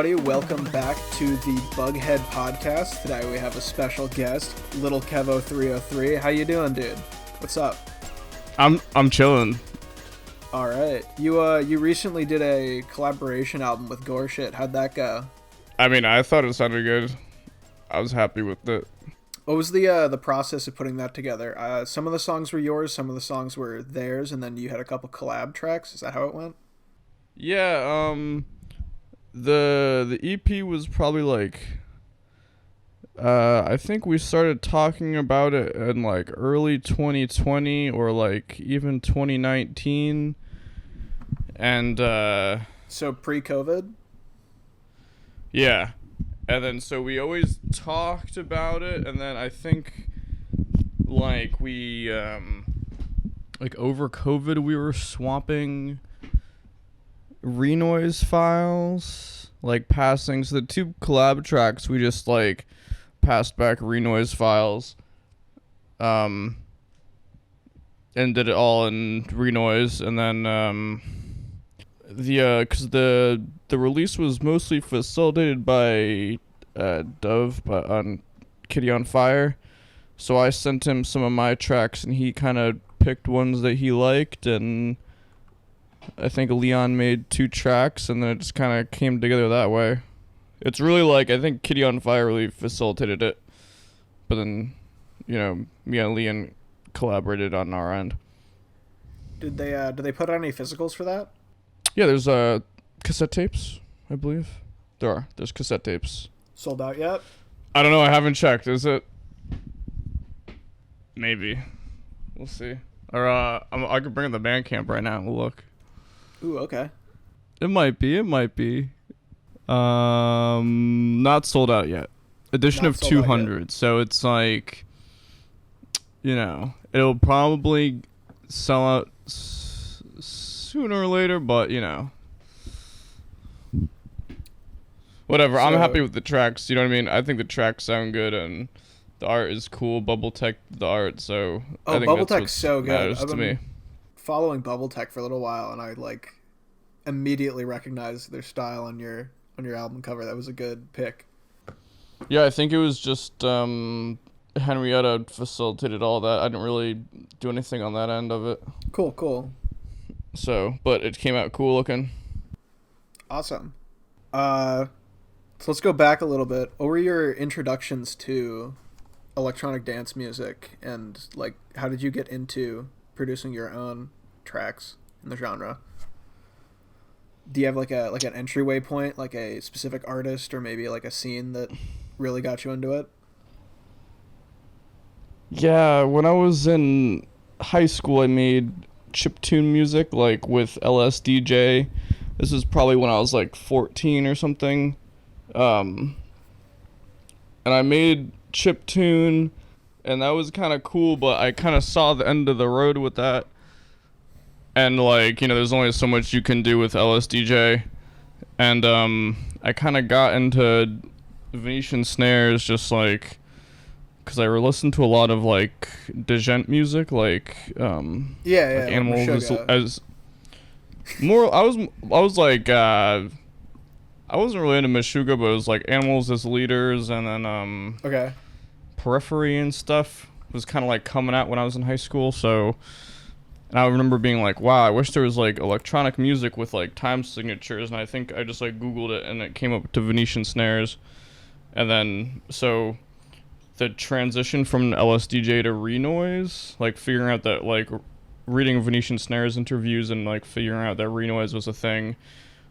everybody. Welcome back to the Bughead podcast. Today we have a special guest, Lil Kevo 303. How you doing, dude? What's up? I'm chilling. All right. You recently did a collaboration album with Gore Shit. How'd that go? I mean, I thought it sounded good. I was happy with it. What was the process of putting that together? Some of the songs were yours, some of the songs were theirs, and then you had a couple collab tracks. Is that how it went? Yeah, the EP was probably like I think we started talking about it in like early 2020 or like even 2019. And so pre-COVID? Yeah. And then so we always talked about it, and then I think like we like over COVID we were swapping renoise files, like passing. So the two collab tracks we just like passed back renoise files and did it all in renoise. And then because the release was mostly facilitated by Dove, but on Kitty on Fire, so I sent him some of my tracks and he kind of picked ones that he liked, and I think Leon made 2 tracks, and then it just kind of came together that way. It's really like, I think Kitty on Fire really facilitated it, but then, you know, me and Leon collaborated on our end. Did they put out any physicals for that? Yeah, there's cassette tapes, I believe. There's cassette tapes. Sold out yet? I don't know, I haven't checked. Is it? Maybe. We'll see. Or I could bring in the Bandcamp right now and we'll look. Ooh, okay. It might be. Not sold out yet. Edition of 200. So it's like, you know, it'll probably sell out sooner or later, but you know, whatever. I'm happy with the tracks. You know what I mean? I think the tracks sound good and the art is cool. Bubble Tech, the art. So I think Bubble that's Tech's so good. I've been following Bubble Tech for a little while, and I like immediately recognized their style on your album cover. That was a good pick. Yeah, I think it was just Henrietta facilitated all that. I didn't really do anything on that end of it. Cool. So, but it came out cool looking. Awesome. So let's go back a little bit. What were your introductions to electronic dance music, and like how did you get into producing your own tracks in the genre? Do you have like an entryway point, like a specific artist or maybe like a scene that really got you into it? Yeah, when I was in high school I made chiptune music like with LSDJ. This is probably when I was like 14 or something. And I made chiptune and that was kind of cool, but I kind of saw the end of the road with that. And like, you know, there's only so much you can do with LSDJ. And I kind of got into Venetian snares just like because I listened to a lot of like djent music, like like Animals as more. I was like I wasn't really into Meshuggah, but it was like Animals as Leaders, and then Periphery and stuff was kind of like coming out when I was in high school. So, and I remember being like, wow, I wish there was like electronic music with like time signatures, and I think I just like Googled it and it came up to Venetian snares, and then so the transition from LSDJ to renoise, like figuring out that like reading Venetian snares interviews and like figuring out that renoise was a thing,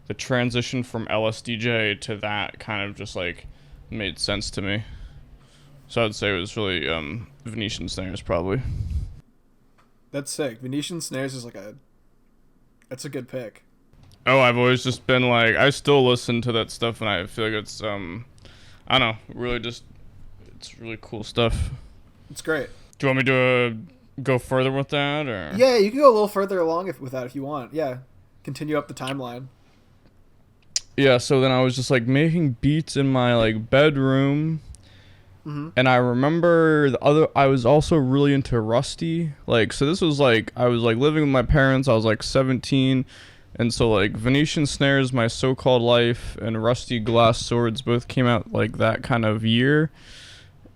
the transition from LSDJ to that kind of just like made sense to me. So I'd say it was really Venetian snares probably. That's sick. Venetian snares is that's a good pick. Oh, I've always just been like, I still listen to that stuff and I feel like it's I don't know, really just it's really cool stuff. It's great. Do you want me to go further with that, or? Yeah, you can go a little further along with that if you want. Yeah, continue up the timeline. Yeah, so then I was just like making beats in my like bedroom, and I remember I was also really into Rusty. Like, so this was like I was like living with my parents. I was like 17. And so like Venetian Snares, My So-Called Life, and Rusty Glass Swords both came out like that kind of year.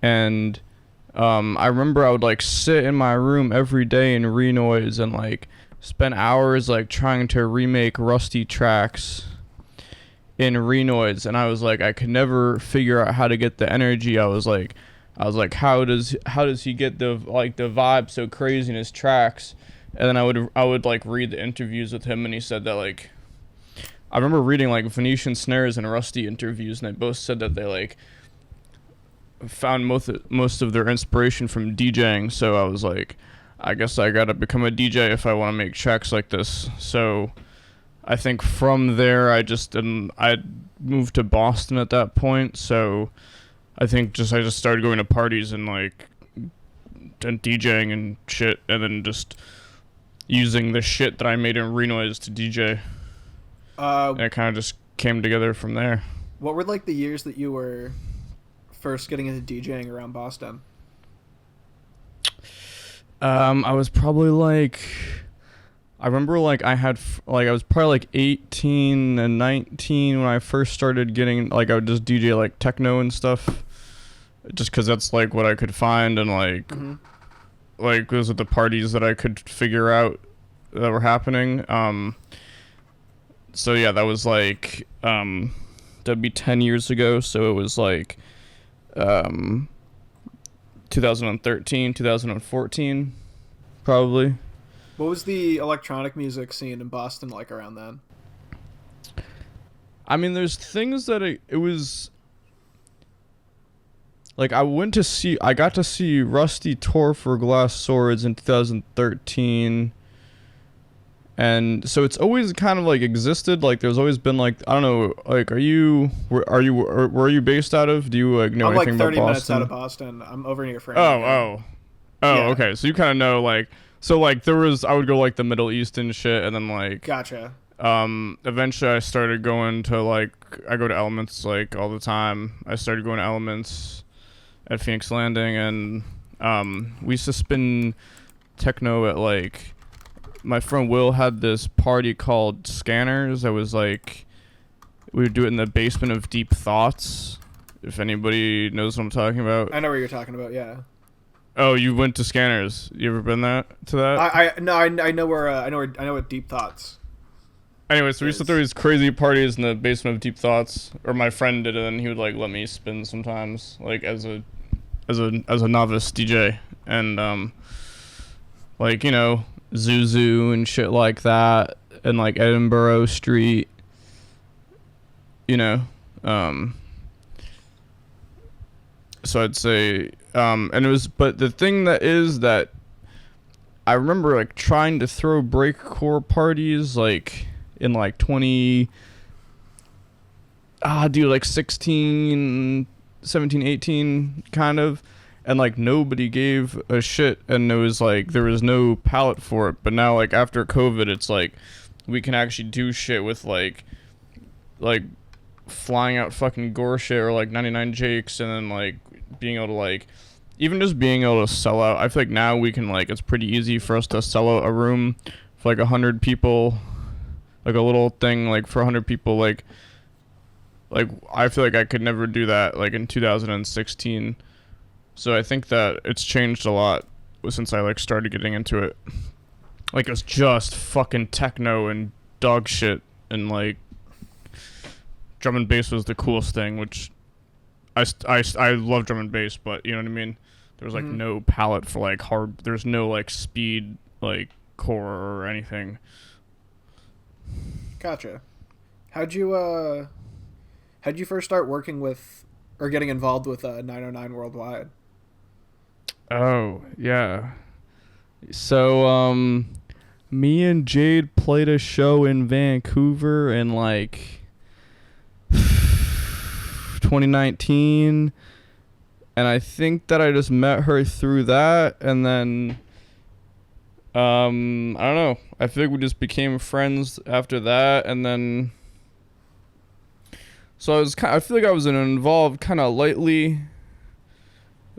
And I remember I would like sit in my room every day in Renoise and like spend hours like trying to remake Rusty tracks in Renoise, and I was like, I could never figure out how to get the energy. I was like, how does he get the vibe so crazy in his tracks? And then I would like read the interviews with him, and he said that like, I remember reading like Venetian Snares and Rusty interviews, and they both said that they like found most of their inspiration from DJing. So I was like, I guess I gotta become a DJ if I want to make tracks like this. So I think from there I moved to Boston at that point. So I think I just started going to parties and like and DJing and shit, and then just using the shit that I made in Renoise to DJ. And it kind of just came together from there. What were like the years that you were first getting into DJing around Boston? I was probably like, I remember like I was probably like 18 and 19 when I first started getting, like I would just DJ like techno and stuff, just because that's like what I could find, and like, like those are the parties that I could figure out that were happening. So yeah, that was like, that'd be 10 years ago, so it was like 2013, 2014, probably. What was the electronic music scene in Boston like around then? I mean, there's things that it was like I got to see Rusty tour for Glass Swords in 2013. And so it's always kind of like existed. Like there's always been like, I don't know, like where are you based out of? Do you like know anything about Boston? I'm like 30 minutes out of Boston. I'm over near Framingham. Yeah. Okay. So you kind of know like, so like I would go like the Middle East and shit, and then like gotcha. Eventually I started going to like, I go to Elements like all the time. I started going to Elements at Phoenix Landing, and we used to spin techno at like, my friend Will had this party called Scanners. I was like, we would do it in the basement of Deep Thoughts. If anybody knows what I'm talking about. I know what you're talking about. Yeah. Oh, you went to Scanners. You ever been to that? I know what Deep Thoughts. Anyway, so we used to throw these crazy parties in the basement of Deep Thoughts, or my friend did it, and he would like let me spin sometimes, like as a novice DJ, and like, you know, Zuzu and shit like that, and like Edinburgh Street, you know. So I'd say, and it was, but the thing that is that I remember like trying to throw breakcore parties like in like 16, 17, 18 kind of, and like nobody gave a shit, and there was no palette for it. But now like after COVID, it's like we can actually do shit with like flying out fucking gore shit, or like 99 Jakes, and then like being able to like even just being able to sell out. I feel like now we can like, it's pretty easy for us to sell out a room for like 100 people, like a little thing like for 100 people, like I feel like I could never do that like in 2016. So I think that it's changed a lot since I like started getting into it. Like it was just fucking techno and dog shit, and like drum and bass was the coolest thing, which I love drum and bass, but you know what I mean? There was like no palette for like hard, there's no like speed like core or anything. Gotcha. How'd you first start working with or getting involved with 909 Worldwide? Oh, yeah. So, me and Jade played a show in Vancouver in like 2019, and I think that I just met her through that, and then I don't know, I feel like we just became friends after that, and then so I feel like I was involved kind of lightly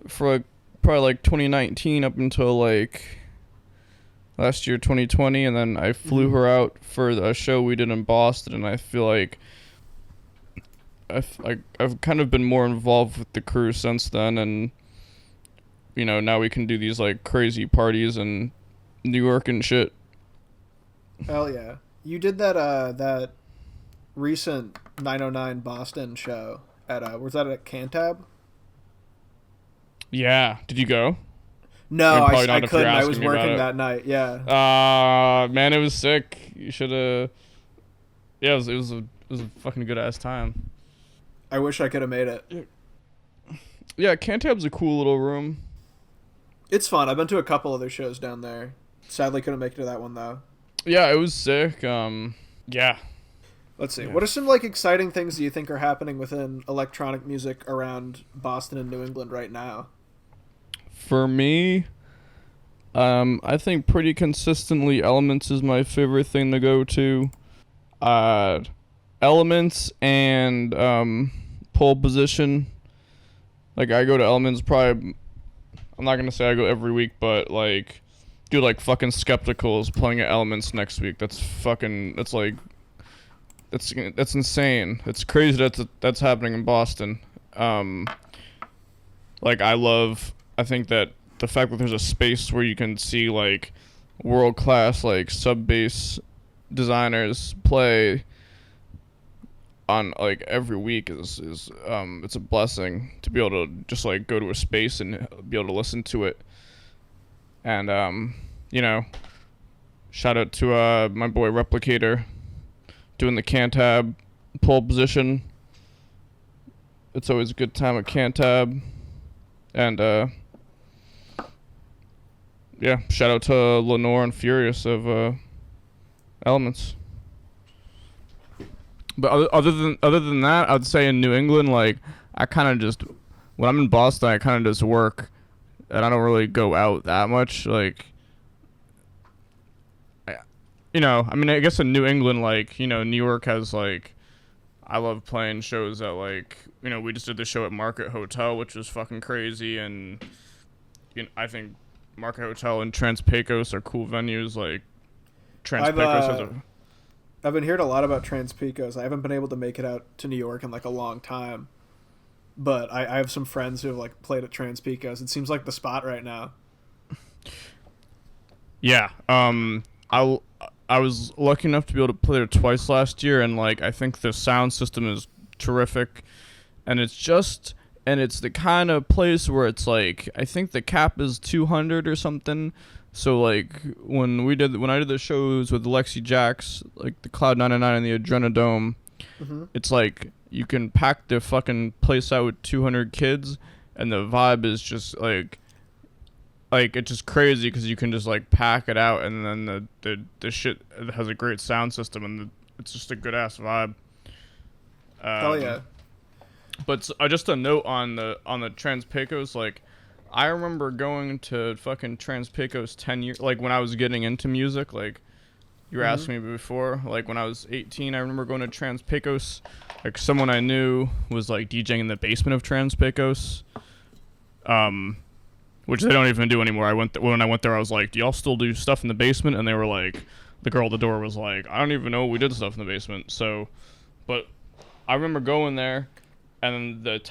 for like probably like 2019 up until like last year, 2020, and then I flew her out for a show we did in Boston, and I feel like I've kind of been more involved with the crew since then, and now we can do these like crazy parties in New York and shit. Hell yeah. You did that recent 909 Boston show at was that at Cantab? Yeah. Did you go? No, I couldn't. I was working that night. Yeah. Man, it was sick. You should have. Yeah, it was a fucking good ass time. I wish I could have made it. Yeah, Cantab's a cool little room. It's fun. I've been to a couple other shows down there. Sadly, couldn't make it to that one though. Yeah, it was sick. Yeah. Let's see. Yeah. What are some like exciting things that you think are happening within electronic music around Boston and New England right now? For me, I think pretty consistently Elements is my favorite thing to go to. Elements and Pole Position. Like I go to Elements probably. I'm not gonna say I go every week, but like, dude, like fucking Skeptical is playing at Elements next week. That's insane. It's crazy that's happening in Boston. Like I think that the fact that there's a space where you can see like world class like sub bass designers play on like every week is it's a blessing to be able to just like go to a space and be able to listen to it. And shout out to my boy Replicator doing the Cantab Pole Position. It's always a good time at Cantab. And yeah, shout out to Lenore and Furious of Elements. But other than that, I'd say in New England, like I kind of just when I'm in Boston, I kind of just work, and I don't really go out that much. Like, I mean, I guess in New England, like New York has like, I love playing shows at like, we just did the show at Market Hotel, which was fucking crazy, and I think Market Hotel and Trans Pecos are cool venues. Like, Trans Pecos has a. I've been hearing a lot about Trans Pecos. I haven't been able to make it out to New York in like a long time, but I have some friends who have like played at Trans Pecos. It seems like the spot right now. Yeah. I was lucky enough to be able to play there twice last year, and like I think the sound system is terrific, and it's the kind of place where it's like I think the cap is 200 or something. So like when I did the shows with Lexi Jax, like the Cloud 99 and the Adrenodome, It's like you can pack the fucking place out with 200 kids, and the vibe is just like it's just crazy because you can just like pack it out, and then the shit has a great sound system, and it's just a good ass vibe. Hell yeah! But just a note on the Trans Pecos, like I remember going to fucking Trans Pecos 10 years, like when I was getting into music, like you were asking me before, like when I was 18, I remember going to Trans Pecos. Like someone I knew was like DJing in the basement of Trans Pecos, which they don't even do anymore. When I went there, I was like, "Do y'all still do stuff in the basement?" And they were like, the girl at the door was like, "I don't even know we did stuff in the basement." So, but I remember going there, and the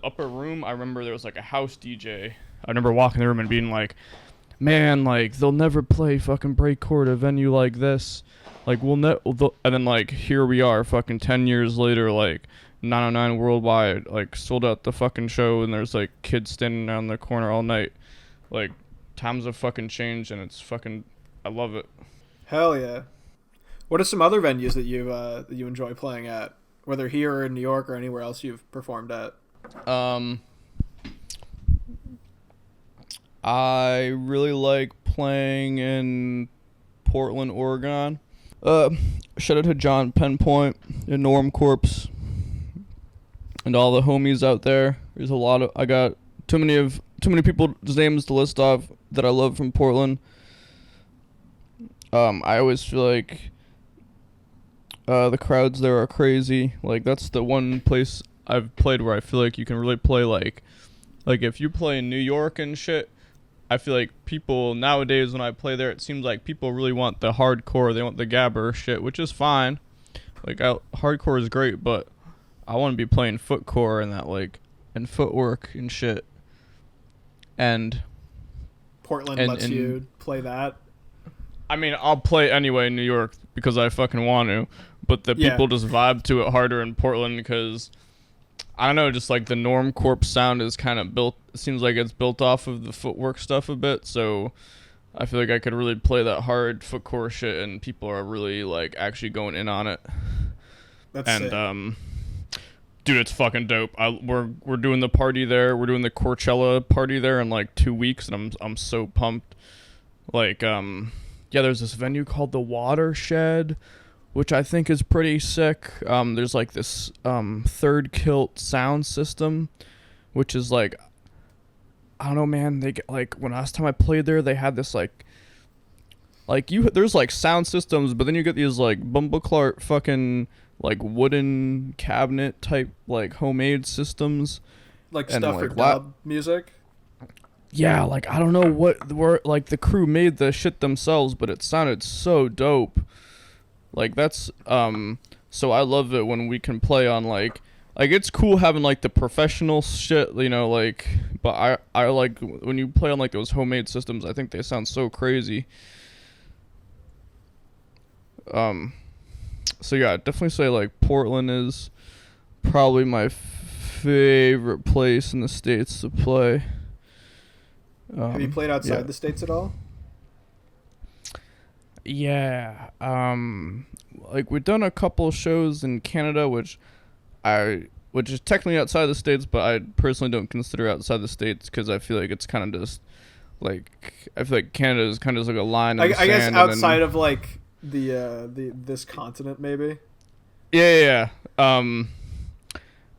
upper room, I remember there was like a house DJ. I remember walking the room and being like, "Man, like they'll never play fucking breakcore at a venue like this. Like and then like here we are, fucking 10 years later, like 909 Worldwide, like sold out the fucking show, and there's like kids standing around the corner all night. Like times have fucking changed, and it's fucking, I love it." Hell yeah! What are some other venues that you enjoy playing at, whether here or in New York or anywhere else you've performed at? I really like playing in Portland, Oregon. Shout out to John Penpoint and Norm Corpse and all the homies out there. There's I got too many people's names to list off that I love from Portland. I always feel like the crowds there are crazy. Like that's the one place I've played where I feel like you can really play like if you play in New York and shit, I feel like people nowadays when I play there, it seems like people really want the hardcore, they want the gabber shit, which is fine. Like hardcore is great, but I want to be playing footcore and that like and footwork and shit. And Portland lets you play that. I mean, I'll play anyway in New York because I fucking want to, but the people just vibe to it harder in Portland because I don't know, just like the normcore sound is kind of built. It seems like it's built off of the footwork stuff a bit, so I feel like I could really play that hard footcore shit, and people are really like actually going in on it. That's and sick. Dude, it's fucking dope. We're doing the party there. We're doing the Coachella party there in like 2 weeks, and I'm so pumped. Like yeah, there's this venue called the Watershed, which I think is pretty sick. There's like this third kilt sound system, which is like, I don't know, man. They get like when last time I played there, they had this like there's like sound systems, but then you get these like Bumbleclart fucking like wooden cabinet type like homemade systems, like stuff for dub music. Yeah, like I don't know where like the crew made the shit themselves, but it sounded so dope. Like that's so I love it when we can play on like it's cool having like the professional shit, you know, like, but I like when you play on like those homemade systems. I think they sound so crazy. So yeah, I'd definitely say like Portland is probably my favorite place in the States to play. Have you played outside the States at all? Yeah. Like we've done a couple shows in Canada, which is technically outside the States, but I personally don't consider outside the States because I feel like it's kind of just like I feel like Canada is kind of just like a line in the sand. I guess outside of like this continent maybe. Yeah.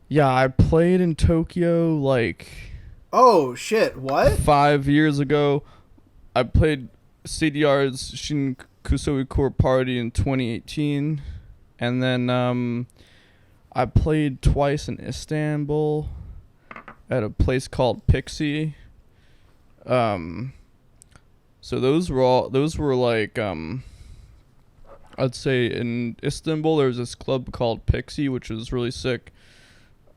Yeah, I played in Tokyo like. Oh shit! What? 5 years ago, I played CDR's Shin Kusoi Core Party in 2018, and then I played twice in Istanbul at a place called Pixie. So those were like I'd say in Istanbul there was this club called Pixie, which was really sick.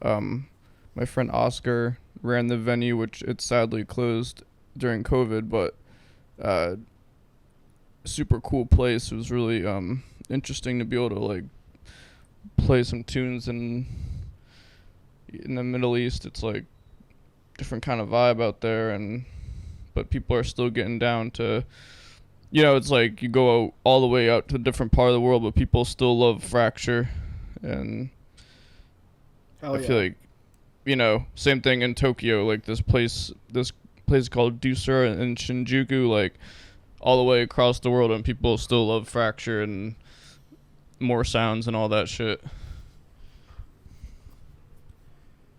My friend Oscar ran the venue, which it sadly closed during COVID, but super cool place. It was really interesting to be able to like play some tunes in the Middle East. It's like different kind of vibe out there, but people are still getting down to, you know, it's like you go all the way out to a different part of the world, but people still love Fracture, and I feel like, you know, same thing in Tokyo, like this place called Dusura in Shinjuku, like all the way across the world, and people still love Fracture and more sounds and all that shit.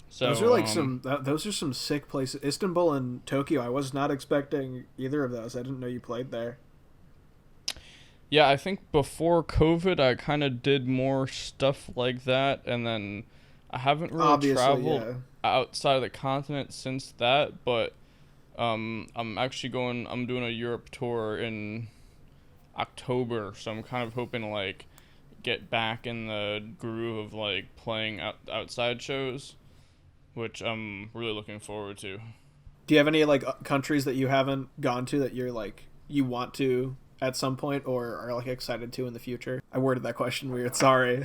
So those are like those are some sick places. Istanbul and Tokyo, I was not expecting either of those. I didn't know you played there. Yeah, I think before COVID I kind of did more stuff like that, and then I haven't really traveled outside of the continent since that, but I'm doing a Europe tour in October, so I'm kind of hoping to like get back in the groove of like playing outside shows, which I'm really looking forward to. Do you have any like countries that you haven't gone to that you're like you want to at some point or are like excited to in the future? I worded that question weird. Sorry.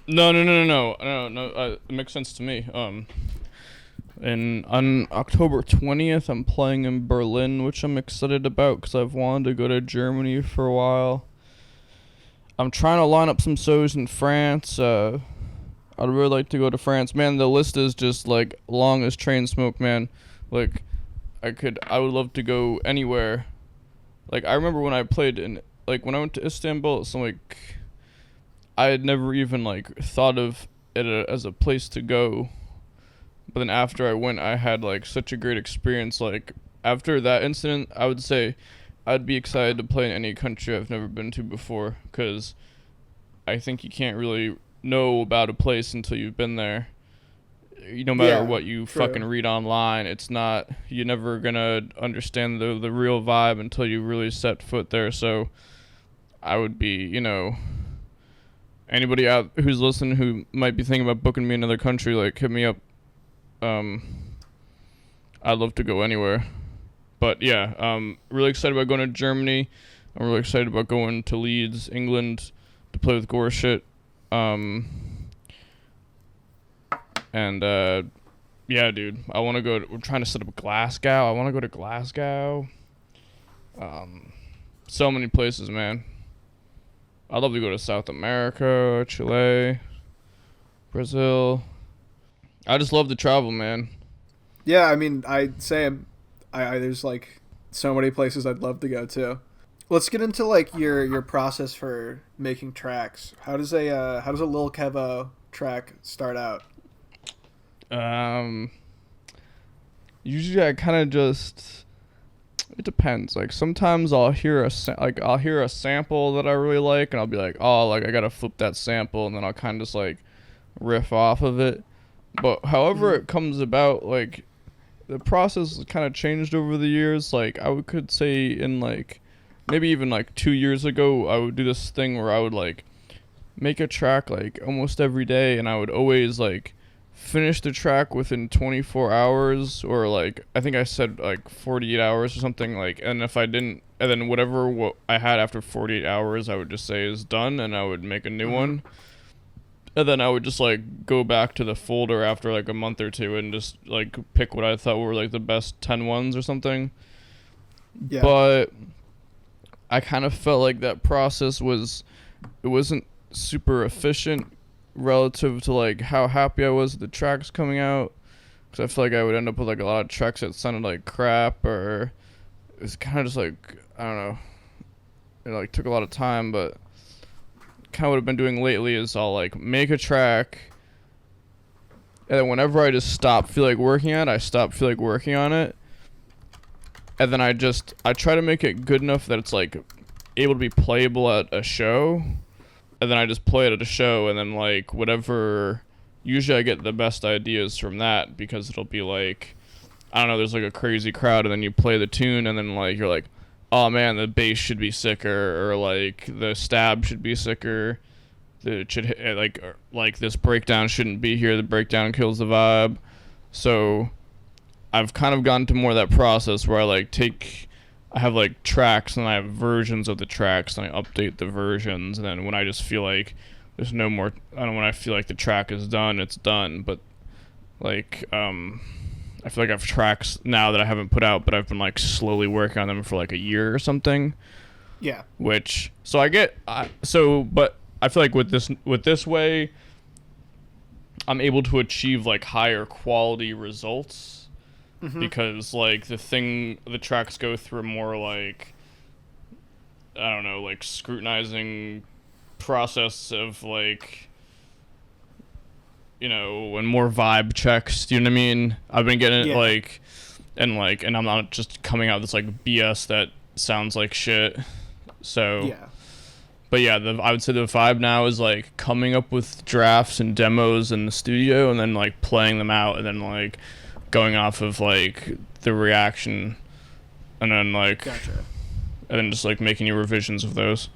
No. It makes sense to me. And on October 20th, I'm playing in Berlin, which I'm excited about because I've wanted to go to Germany for a while. I'm trying to line up some shows in France. I'd really like to go to France. Man, the list is just like long as train smoke, man. Like, I would love to go anywhere. Like, I remember when I played when I went to Istanbul, it's like, I had never even like thought of it as a place to go. But then after I went, I had like such a great experience. Like after that incident, I would say I'd be excited to play in any country I've never been to before, because I think you can't really know about a place until you've been there. no matter Yeah, what you true. fucking read online, it's not, you're never gonna understand the real vibe until you really set foot there. So I would be, anybody out who's listening who might be thinking about booking me in another country, like, hit me up. um I'd love to go anywhere. But yeah, really excited about going to Germany. I'm really excited about going to Leeds, England, to play with Gore shit. And yeah, dude, I want to go. We're trying to set up Glasgow. I want to go to Glasgow. So many places, man. I'd love to go to South America, Chile, Brazil. I just love to travel, man. Yeah, I mean, I'd say I there's like so many places I'd love to go to. Let's get into like your process for making tracks. How does a Lil Kevo track start out? Um, Usually I kind of just, it depends. Like sometimes I'll hear a sample that I really like, and I'll be like, oh, like I gotta flip that sample, and then I'll kind of just like riff off of it. But however Mm-hmm. it comes about, like the process has kind of changed over the years. Like could say in like maybe even like 2 years ago, I would do this thing where I would like make a track like almost every day, and I would always like finish the track within 24 hours, or like I think I said like 48 hours or something, like, and if I didn't, and then whatever what I had after 48 hours I would just say is done, and I would make a new Mm-hmm. one. And then I would just like go back to the folder after like a month or two and just like pick what I thought were like the best 10 ones or something. Yeah. But I kind of felt like that process it wasn't super efficient relative to like how happy I was with the tracks coming out, because I feel like I would end up with like a lot of tracks that sounded like crap, or it was kind of just like, I don't know, it like took a lot of time. But kind of what I've been doing lately is I'll like make a track, and then whenever I just feel like working on it, I stop feel like working on it, and then I try to make it good enough that it's like able to be playable at a show, and then I just play it at a show, and then like whatever, usually I get the best ideas from that, because it'll be like, I don't know, there's like a crazy crowd, and then you play the tune, and then like you're like, oh man, the bass should be sicker, or like the stab should be sicker, it should hit, like this breakdown shouldn't be here, the breakdown kills the vibe. So I've kind of gotten to more of that process where I have like tracks, and I have versions of the tracks, and I update the versions, and then when I just feel like there's no more, I don't, when I feel like the track is done, it's done. But like I feel like I have tracks now that I haven't put out, but I've been like slowly working on them for like a year or something. Yeah. Which, so but I feel like with this way, I'm able to achieve like higher quality results, Mm-hmm. because like the tracks go through more like, I don't know, like scrutinizing process of like, and more vibe checks. Do you know what I mean? I've been getting it Yeah. and I'm not just coming out with this like BS that sounds like shit. So, Yeah. but yeah, I would say the vibe now is like coming up with drafts and demos in the studio, and then like playing them out, and then like going off of like the reaction, and then like, Gotcha. and then just like making your revisions of those.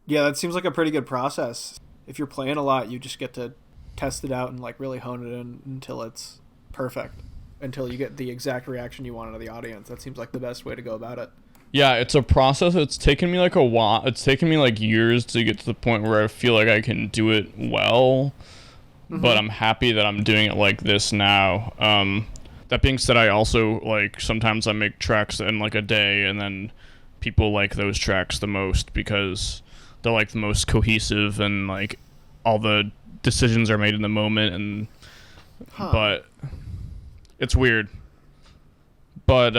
Yeah, that seems like a pretty good process. If you're playing a lot, you just get to test it out and like really hone it in until it's perfect, until you get the exact reaction you want out of the audience. That seems like the best way to go about it. Yeah, it's a process. It's taken me like a while. It's taken me like years to get to the point where I feel like I can do it well. But Mm-hmm. I'm happy that I'm doing it like this now. That being said, I also like sometimes I make tracks in like a day, and then people like those tracks the most because they're like the most cohesive, and like all the decisions are made in the moment. And Huh. but it's weird. But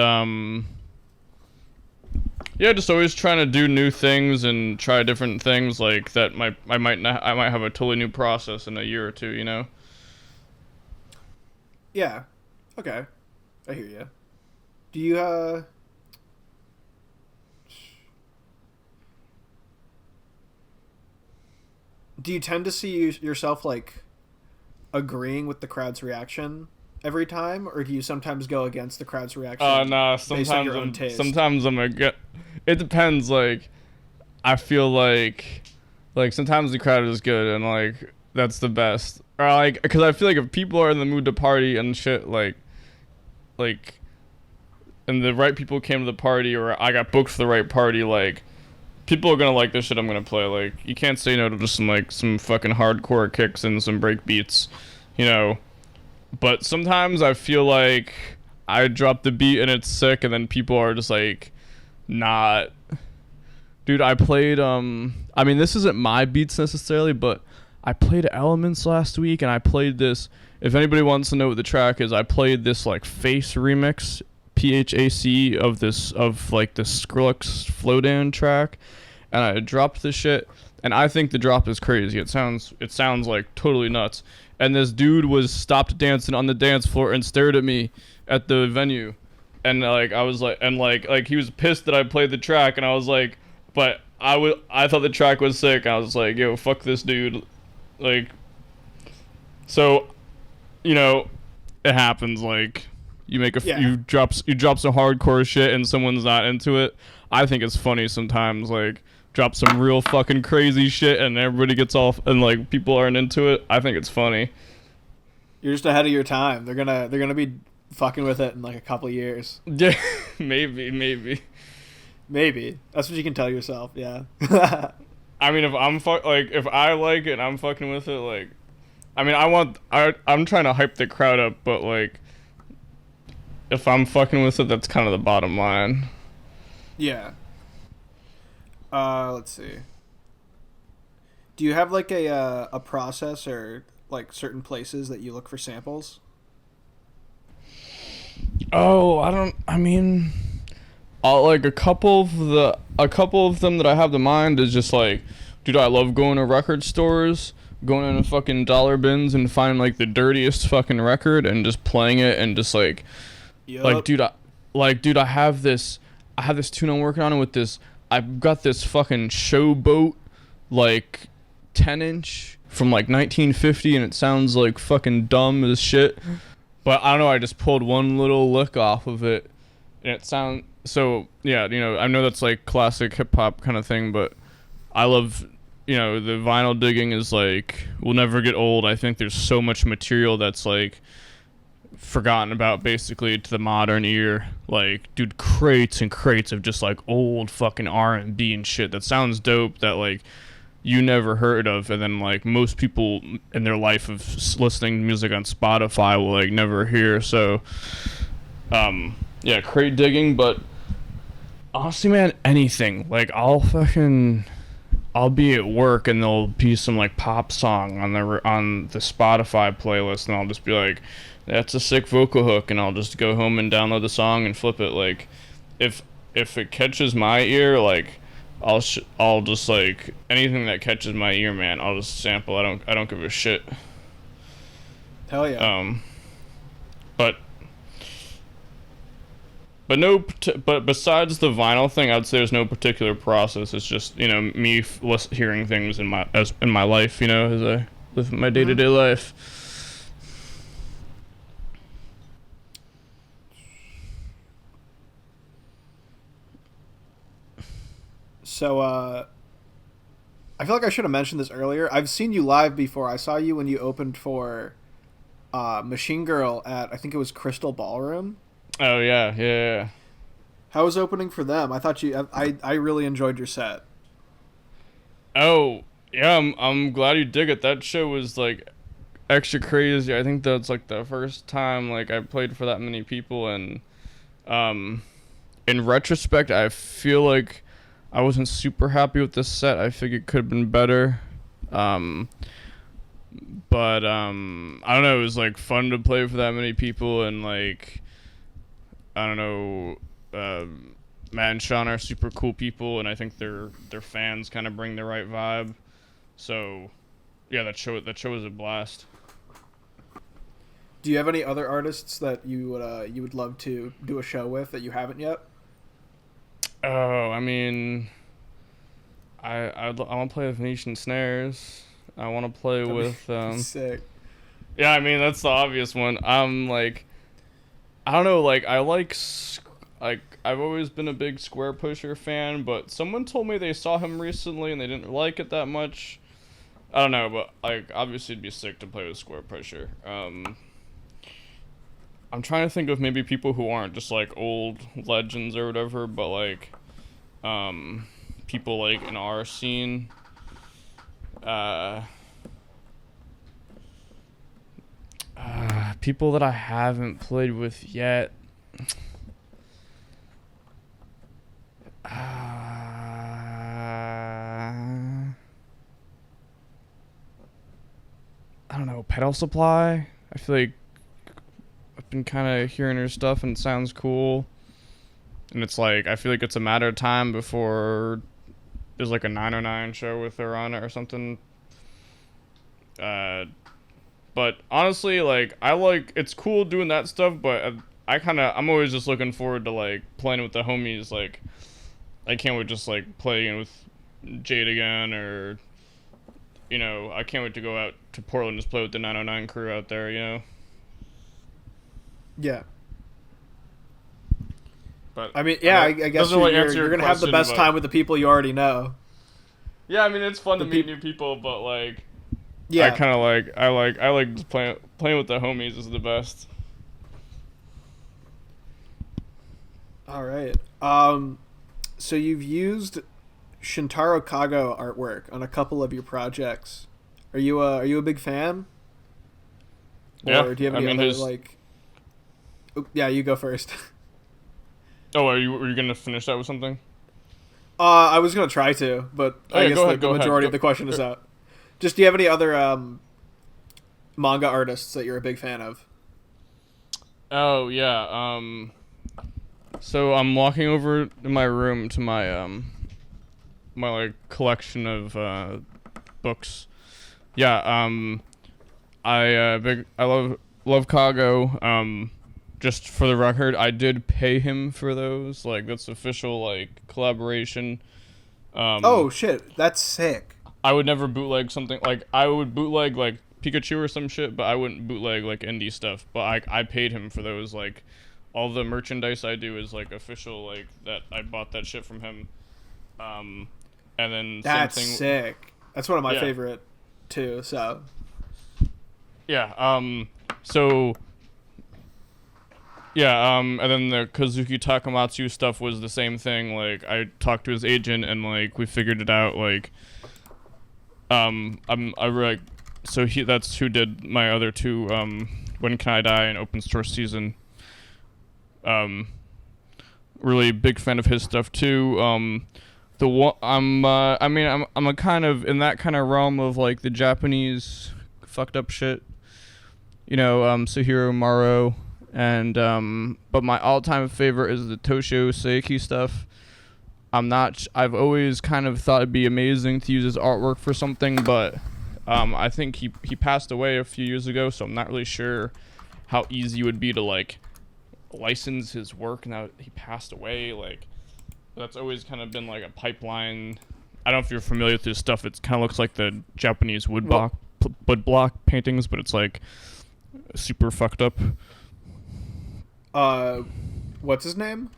yeah, just always trying to do new things and try different things like that. I might have a totally new process in a year or two. Yeah. Okay. I hear you. Do you do you tend to see yourself like agreeing with the crowd's reaction every time, or do you sometimes go against the crowd's reaction Nah. based on your own taste? Sometimes I'm a get. It depends. Like, I feel like sometimes the crowd is good and like that's the best. Or like, because I feel like if people are in the mood to party and shit, like, and the right people came to the party, or I got booked for the right party, like, people are gonna like this shit I'm gonna play. Like, you can't say no to just some fucking hardcore kicks and some break beats, you know. But sometimes I feel like I drop the beat and it's sick, and then people are just like, not. Dude, I played I mean, this isn't my beats necessarily, but I played Elements last week, and I played this. If anybody wants to know what the track is, I played this like Face remix, PHAC, of this Skrillex Flowdown track, and I dropped this shit, and I think the drop is crazy. It sounds like totally nuts. And this dude was stopped dancing on the dance floor and stared at me at the venue, and like I was like, and like he was pissed that I played the track, and I was like, but I thought the track was sick. I was like, yo, fuck this dude, like. So, you know, it happens. Like, you make you drop some hardcore shit and someone's not into it. I think it's funny sometimes. Like, drop some real fucking crazy shit and everybody gets off and like people aren't into it. I think it's funny. You're just ahead of your time. They're gonna be fucking with it in like a couple of years. Yeah, maybe. That's what you can tell yourself. Yeah. I mean, if I like it and I'm fucking with it, like, I mean, I'm trying to hype the crowd up, but like, if I'm fucking with it, that's kind of the bottom line. Yeah. Let's see. Do you have like a process or like certain places that you look for samples? Oh, I mean, like a couple of them that I have in mind is just like, dude, I love going to record stores, going into fucking dollar bins and finding like the dirtiest fucking record and just playing it and just like, Yep. dude, I have this tune I'm working on with this. I've got this fucking Showboat like 10-inch from like 1950, and it sounds like fucking dumb as shit. But I don't know, I just pulled one little lick off of it, and it sounds so, yeah, you know, I know that's like classic hip hop kind of thing, but I love, you know, the vinyl digging is like, will never get old. I think there's so much material that's like forgotten about basically to the modern ear. Like, dude, crates and crates of just like old fucking R&B and shit that sounds dope that like you never heard of, and then like most people in their life of listening to music on Spotify will like never hear. So yeah, crate digging. But honestly, man, anything. Like, I'll be at work and there'll be some like pop song on the Spotify playlist, and I'll just be like, that's a sick vocal hook, and I'll just go home and download the song and flip it. Like, if it catches my ear, like, I'll just like anything that catches my ear, man, I'll just sample. I don't give a shit. Hell yeah. But besides the vinyl thing, I'd say there's no particular process. It's just, you know, me hearing things in my life, you know, as I live my day-to-day life. So, I feel like I should have mentioned this earlier. I've seen you live before. I saw you when you opened for Machine Girl at, I think it was Crystal Ballroom. Oh, yeah. How was opening for them? I really enjoyed your set. Oh, yeah, I'm glad you dig it. That show was, like, extra crazy. I think that's, like, the first time, like, I played for that many people, and, in retrospect, I feel like I wasn't super happy with this set. I think it could have been better. But I don't know, it was like fun to play for that many people, and like, I don't know, Matt and Sean are super cool people, and I think their fans kind of bring the right vibe. So yeah, that show was a blast. Do you have any other artists that you would love to do a show with that you haven't yet? Oh, I mean, I want to play with Venetian Snares. I want to play with Sick. Yeah, I mean that's the obvious one. Like, I don't know, like like I've always been a big Square Pusher fan, but someone told me they saw him recently and they didn't like it that much. I don't know, but like obviously it'd be sick to play with Square Pusher. I'm trying to think of maybe people who aren't just like old legends or whatever, but like people like in our scene. Uh, People that I haven't played with yet. I don't know, Pedal Supply. I feel like I've been kind of hearing her stuff and it sounds cool. And it's like, I feel like it's a matter of time before there's like a 909 show with her on it or something. But honestly, like, it's cool doing that stuff, but I'm always just looking forward to like playing with the homies. Like, I can't wait just like playing with Jade again, or, I can't wait to go out to Portland and just play with the 909 crew out there, Yeah. But I mean, yeah, I guess you're gonna have the best time with the people you already know. Yeah, I mean it's fun to meet new people, but like, yeah, I like just playing with the homies is the best. All right. So you've used Shintaro Kago artwork on a couple of your projects. Are you a big fan? Yeah. Or do you have any other like? Yeah, you go first. Oh, were you gonna finish that with something? I was gonna try to, but I guess the majority of the question is out. Just, do you have any other manga artists that you're a big fan of? Oh yeah. So I'm walking over to my room to my my like collection of books. Yeah. I love Kago. Just for the record, I did pay him for those. Like, that's official, like, collaboration. Oh, shit. That's sick. I would never bootleg something. Like, I would bootleg, like, Pikachu or some shit, but I wouldn't bootleg, like, indie stuff. But I paid him for those. Like, all the merchandise I do is, like, official, like, that I bought that shit from him. And then that's sick. That's one of my favorite, too, so. Yeah, so... Yeah, and then the Kazuki Takamatsu stuff was the same thing. Like, I talked to his agent and, like, we figured it out. Like, that's who did my other two, When Can I Die and Open Source Season. Really big fan of his stuff too. I'm a kind of in that kind of realm of like the Japanese fucked up shit. Suhiro Maro. And but my all-time favorite is the Toshio Seiki stuff. I've always kind of thought it'd be amazing to use his artwork for something, but I think he passed away a few years ago, so I'm not really sure how easy it would be to like license his work now that he passed away. Like, that's always kind of been like a pipeline. I don't know if you're familiar with his stuff. It kind of looks like the Japanese wood block paintings, but it's like super fucked up. What's his name?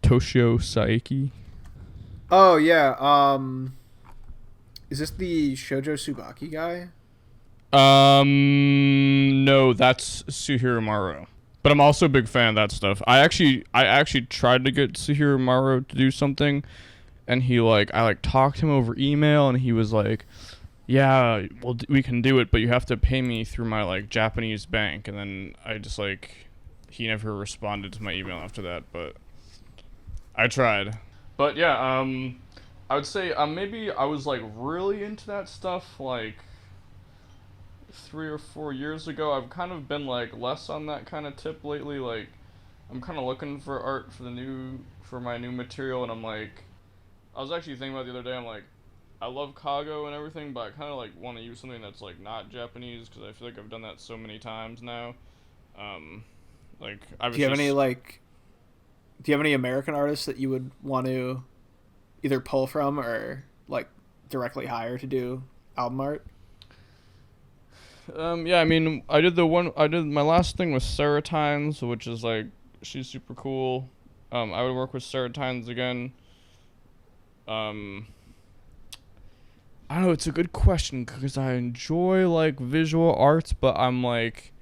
Toshio Saeki. Oh yeah. Is this the Shoujo Tsubaki guy? No, that's Suhiro Maro. But I'm also a big fan of that stuff. I actually tried to get Suhiro Maro to do something, and I talked to him over email, and he was like, "Yeah, well, we can do it, but you have to pay me through my like Japanese bank." And then I just he never responded to my email after that, but I tried. But yeah, I would say maybe I was like really into that stuff like 3 or 4 years ago. I've kind of been like less on that kind of tip lately. Like, I'm kind of looking for art for my new material, and I'm like, I was actually thinking about it the other day. I'm like, I love Kago and everything, but I kind of like want to use something that's like not Japanese because I feel like I've done that so many times now. Like, do you have any American artists that you would want to either pull from or like directly hire to do album art? Yeah, I mean, I did my last thing with Serotynes, which is like, she's super cool. I would work with Serotynes again. Um, I don't know, it's a good question because I enjoy like visual arts, but I'm like,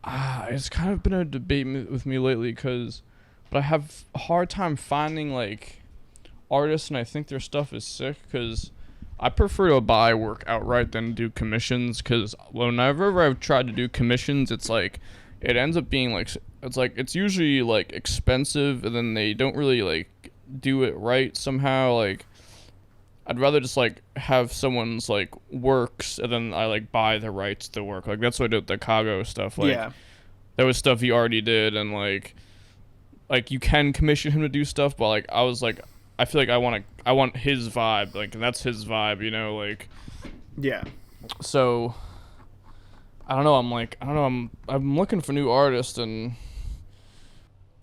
it's kind of been a debate with me lately but I have a hard time finding like artists, and I think their stuff is sick because I prefer to buy work outright than do commissions. Because whenever I've tried to do commissions, it's like it ends up being like it's usually like expensive, and then they don't really like do it right somehow. Like I'd rather just like have someone's like works, and then I like buy the rights to work. Like that's what I did with the Chicago stuff. Like Yeah. that was stuff he already did, and like you can commission him to do stuff, but like I was like, I feel like I want his vibe, like, and that's his vibe, you know, like. Yeah. So I don't know. I'm looking for new artists, and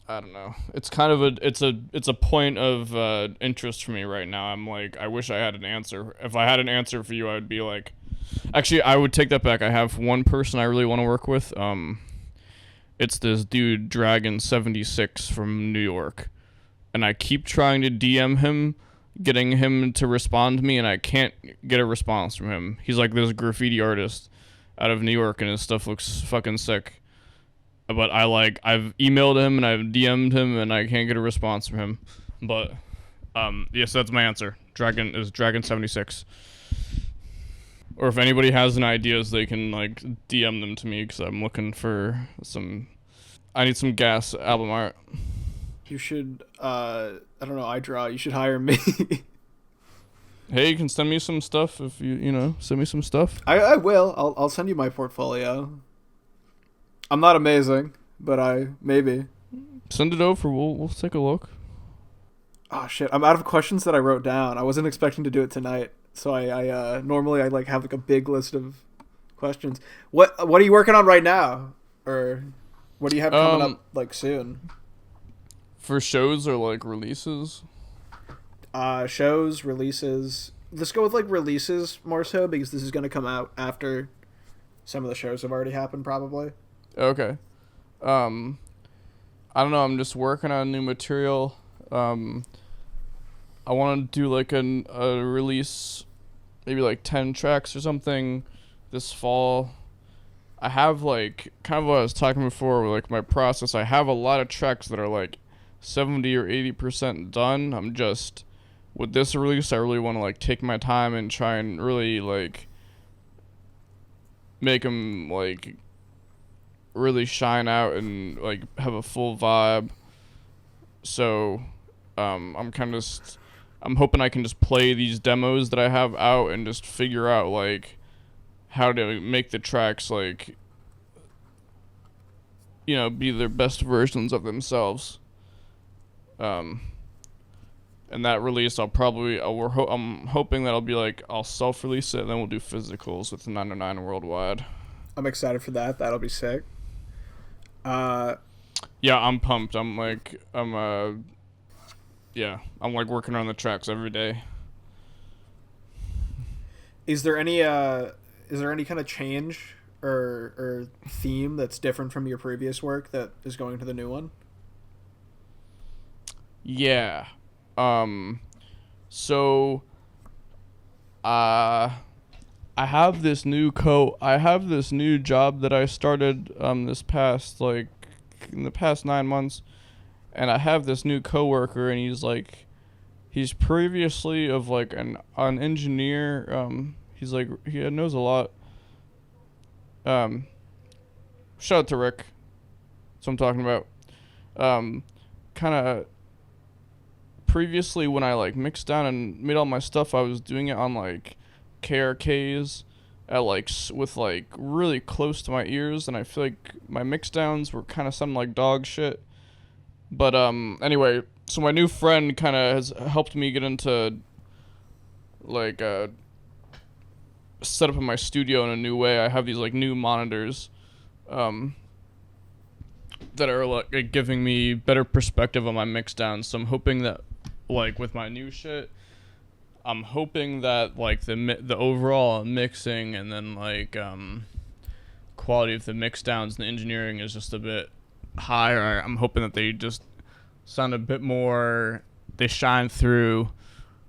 I don't know. It's kind of it's a point of interest for me right now. I'm like, I wish I had an answer. If I had an answer for you, I would be like, actually, I would take that back. I have one person I really want to work with. It's this dude Dragon76 from New York, and I keep trying to DM him, getting him to respond to me, and I can't get a response from him. He's like this graffiti artist out of New York, and his stuff looks fucking sick. But I've emailed him and I've DM'd him, and I can't get a response from him. But yes, that's my answer. Dragon76. Or if anybody has any ideas, they can like DM them to me, because I'm looking for I need some gas album art. You should, I don't know, I draw. You should hire me. Hey, you can send me some stuff if send me some stuff. I will. I'll send you my portfolio. I'm not amazing, but maybe. Send it over. We'll take a look. Oh shit! I'm out of questions that I wrote down. I wasn't expecting to do it tonight, so I normally I like have like a big list of questions. What are you working on right now, or what do you have coming up like soon? For shows or like releases? Shows, releases. Let's go with like releases more so, because this is gonna come out after some of the shows have already happened, probably. Okay. I don't know. I'm just working on new material. I want to do like a release, maybe like 10 tracks or something this fall. I have like kind of what I was talking before with like my process. I have a lot of tracks that are like 70 or 80% done. I'm just with this release, I really want to like take my time and try and really like make them like really shine out and like have a full vibe. So I'm hoping I can just play these demos that I have out and just figure out like how to make the tracks like be their best versions of themselves. And that release I'm hoping that'll be like I'll self-release it, and then we'll do physicals with 909 Worldwide. I'm excited for that. That'll be sick. Yeah, I'm pumped. I'm like working on the tracks every day. Is there any kind of change or theme that's different from your previous work that is going to the new one? Yeah. So I have this new job that I started in the past 9 months, and I have this new coworker, and he's previously of like an engineer. He's like he knows a lot. Shout out to Rick. That's what I'm talking about. Kind of previously when I like mixed down and made all my stuff, I was doing it on like KRKs at like with like really close to my ears, and I feel like my mix downs were kind of sounding like dog shit. But anyway, so my new friend kind of has helped me get into like set up in my studio in a new way. I have these like new monitors that are like giving me better perspective on my mix downs. So I'm hoping that like with my new shit, I'm hoping that like the overall mixing and then like quality of the mix downs and the engineering is just a bit higher. I'm hoping that they just sound a bit more, they shine through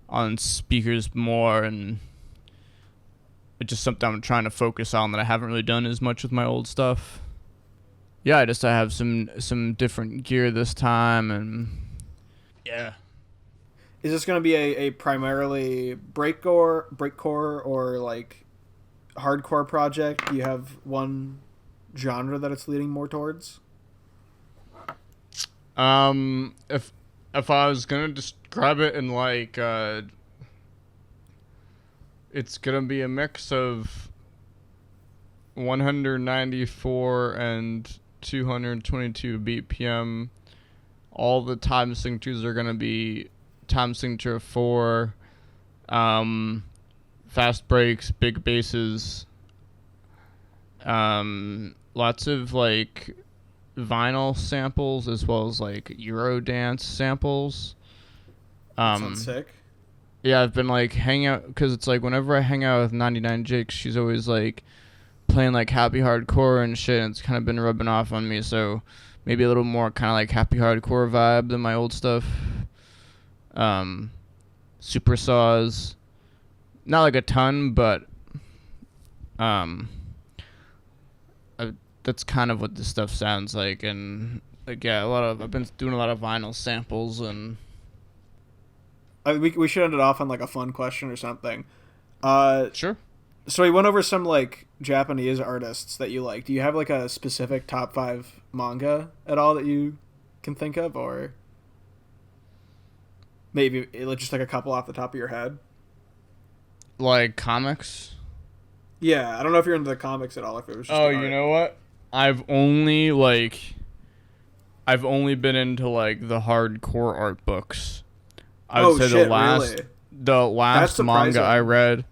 on speakers more, and it's just something I'm trying to focus on that I haven't really done as much with my old stuff. Yeah, I have some different gear this time, and yeah. Is this going to be a primarily breakcore or like hardcore project? Do you have one genre that it's leaning more towards? If I was gonna describe it in like it's gonna be a mix of 194 and 222 BPM. All the time signatures are gonna be time signature 4, fast breaks, big basses, lots of like vinyl samples as well as like Eurodance samples. That sounds sick. Yeah, I've been like hanging out because it's like whenever I hang out with 99 Jakes, she's always like playing like happy hardcore and shit, and it's kind of been rubbing off on me. So maybe a little more kind of like happy hardcore vibe than my old stuff. Super saws, not like a ton, but that's kind of what this stuff sounds like. And like yeah, I've been doing a lot of vinyl samples, and we should end it off on like a fun question or something. Sure. So we went over some like Japanese artists that you like. Do you have like a specific top 5 manga at all that you can think of, or maybe just like a couple off the top of your head? Like comics? Yeah, I don't know if you're into the comics at all. If it was just you know what? I've only been into like the hardcore art books. I would say really? The last manga I read.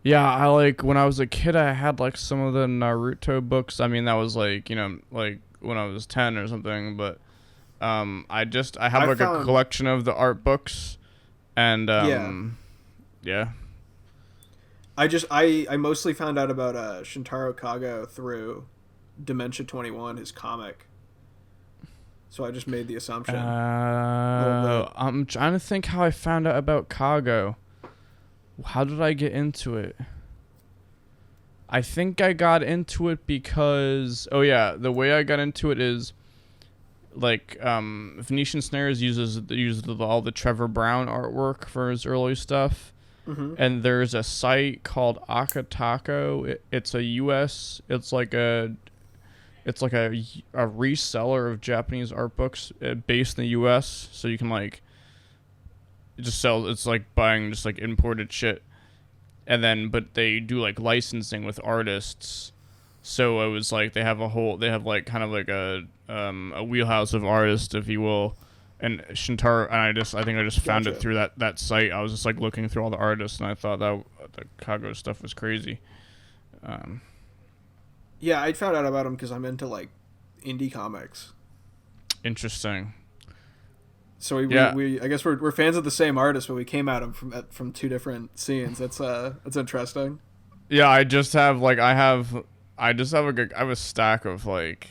Yeah, I like when I was a kid I had like some of the Naruto books. I mean that was like, you know, like when I was 10 or something, but I have like a collection of the art books, and yeah. I mostly found out about Shintaro Kago through Dementia 21, his comic. So I just made the assumption. I'm trying to think how I found out about Kago. How did I get into it? I think I got into it because... Oh, yeah. The way I got into it is... Like, Venetian Snares uses all the Trevor Brown artwork for his early stuff. Mm-hmm. And there's a site called Akatako. It's a U.S. It's like a reseller of Japanese art books based in the U.S. So you can like just sell. It's like buying just like imported shit, and then but they do like licensing with artists. So it was like they have like kind of like a wheelhouse of artists, if you will. And Shintaro, and I think I just found it through that site. I was just like looking through all the artists, and I thought that the Kago stuff was crazy. Yeah, I found out about him because I'm into like indie comics. Interesting. So we I guess we're fans of the same artist, but we came at him from two different scenes. That's interesting. Yeah, I have a stack of like.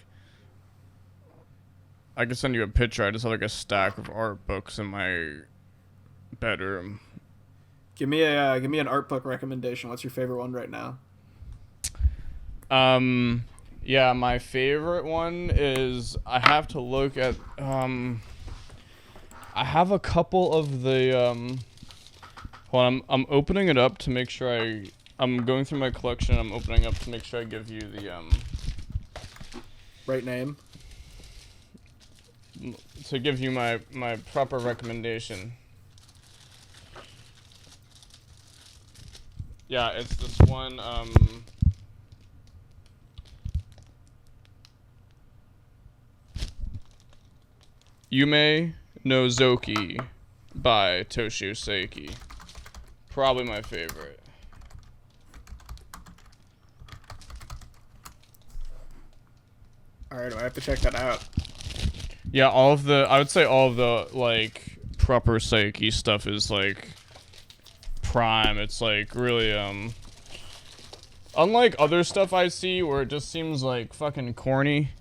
I can send you a picture. I just have like a stack of art books in my bedroom. Give me an art book recommendation. What's your favorite one right now? Yeah, my favorite one is I have to look at I have a couple of the hold on, I'm opening it up to make sure I'm going through my collection. I'm opening up to make sure I give you the right name. To give you my proper recommendation. Yeah, it's this one Yume no Zoki by Toshio Seiki. Probably my favorite. Alright, I have to check that out. Yeah, I would say all of the like proper Seiki stuff is like prime. It's like really unlike other stuff I see where it just seems like fucking corny.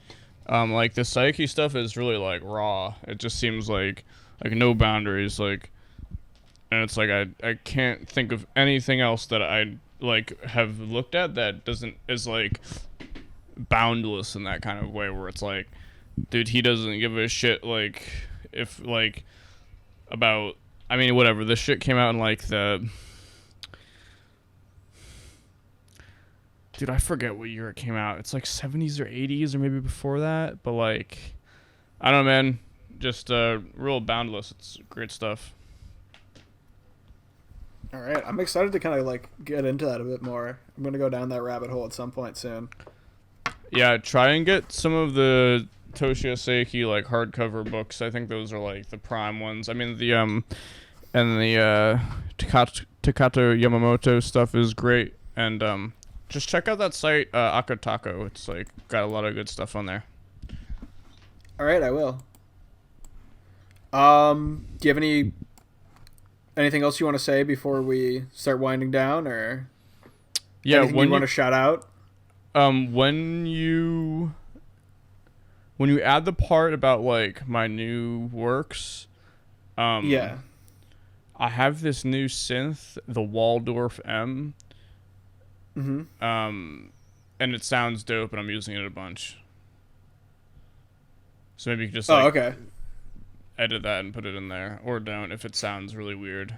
Like the Psyche stuff is really like raw. It just seems like no boundaries, like, and it's like I can't think of anything else that I like have looked at that is like boundless in that kind of way where it's like, dude, he doesn't give a shit like if like about, I mean, whatever, this shit came out in like dude, I forget what year it came out. It's like 70s or 80s or maybe before that, but like, I don't know, man, just real boundless. It's great stuff. All right, I'm excited to kind of like get into that a bit more. I'm gonna go down that rabbit hole at some point soon. Yeah, try and get some of the Toshio Seiki like hardcover books. I think those are like the prime ones. I mean the and the Takato Yamamoto stuff is great, and just check out that site Akatako. It's like got a lot of good stuff on there. All right, I will. Do you have anything else you want to say before we start winding down, or anything you want to shout out? When you add the part about like my new works, yeah, I have this new synth, the Waldorf M. Mm-hmm. And it sounds dope, and I'm using it a bunch. So maybe you could just like okay, edit that and put it in there, or don't if it sounds really weird.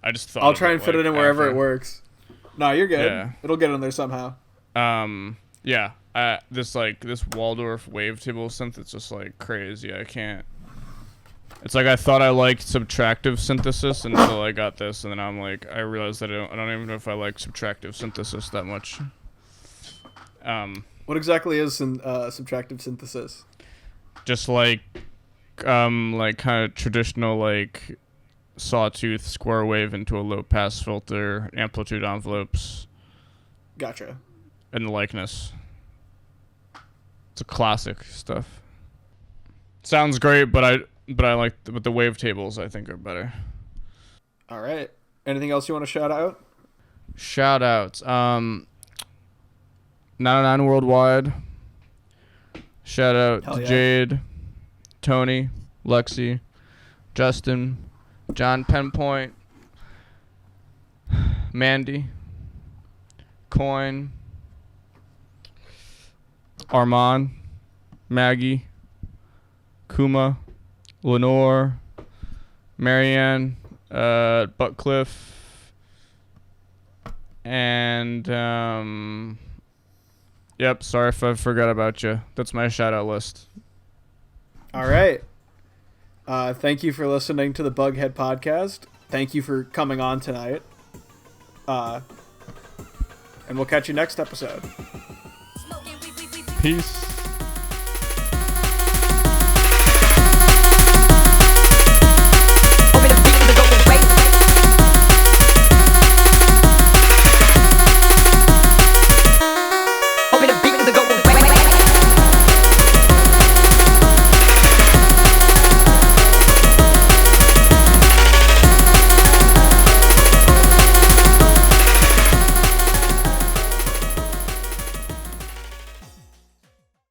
I just thought I'll try and fit it in wherever it works. No, you're good. Yeah. It'll get in there somehow. Yeah. This Waldorf wavetable synth, it's just like crazy. I can't. It's like I thought I liked subtractive synthesis until I got this, and then I'm like, I realized that I don't even know if I like subtractive synthesis that much. What exactly is subtractive synthesis? Just like kind of traditional like sawtooth square wave into a low pass filter, amplitude envelopes. Gotcha. And the likeness. It's a classic stuff. Sounds great, but I like the wavetables. I think are better. All right. Anything else you want to shout out? Shout outs. 99 Worldwide. Shout out to Jade, Tony, Lexi, Justin, John Penpoint, Mandy, Coin, Armand, Maggie, Kuma, Lenore, Marianne, Butcliffe, and yep, sorry if I forgot about you. That's my shout out list. All right. Thank you for listening to the Bughead podcast. Thank you for coming on tonight. And we'll catch you next episode. Peace.